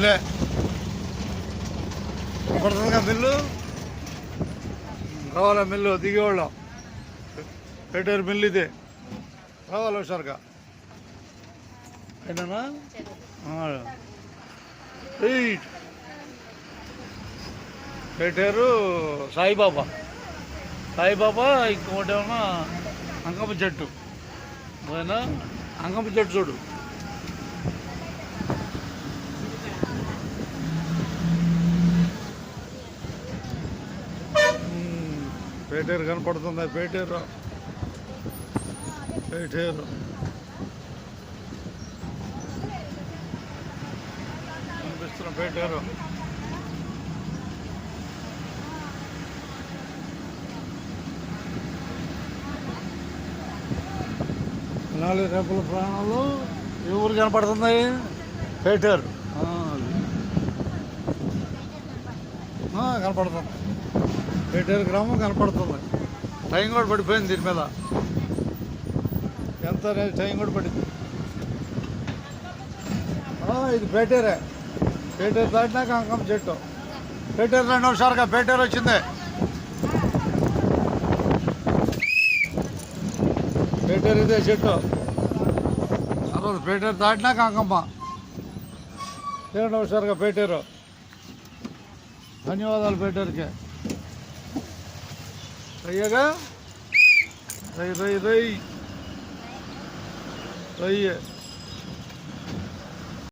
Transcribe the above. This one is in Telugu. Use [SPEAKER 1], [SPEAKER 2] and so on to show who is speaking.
[SPEAKER 1] మిల్లే పడుతుందిగా మిల్లు. రావాలా మిల్లు దిగేవాళ్ళం. పెట్టారు మిల్లు ఇదే. రావాలి హుషారుగా. అయినా పెట్టారు సాయిబాబా. సాయిబాబా ఇంకోటి ఏమన్నా అంకమ్మ చెట్టు. పోయినా అంకమ్మ చెట్టు చూడు. పేటేరు కనపడుతుంది. పేటేరు పేటేరు కనిపిస్తున్న పేటేరు. నాలుగు రేపుల ప్రాణాలు ఏ ఊరు కనపడుతుంది? పేటేరు కనపడుతుంది. పేటేరు గ్రామం కనపడుతుంది. టైం కూడా పడిపోయింది దీని మీద. ఎంత టైం కూడా పడింది. ఇది పేటేరే. పేటేరు దాటినాక అంకమ్మ చెట్టు. పేటేరు 2 నిమిషాలుగా పేటేరు వచ్చింది. పేటేరు ఇదే చెట్టు. తర్వాత పేటేరు దాటినాక అంకమ్మ. 2 నిమిషాలుగా పేటేరు. ధన్యవాదాలు పేటేరుకి. అయ్యగా రై రై రై రయ్యే.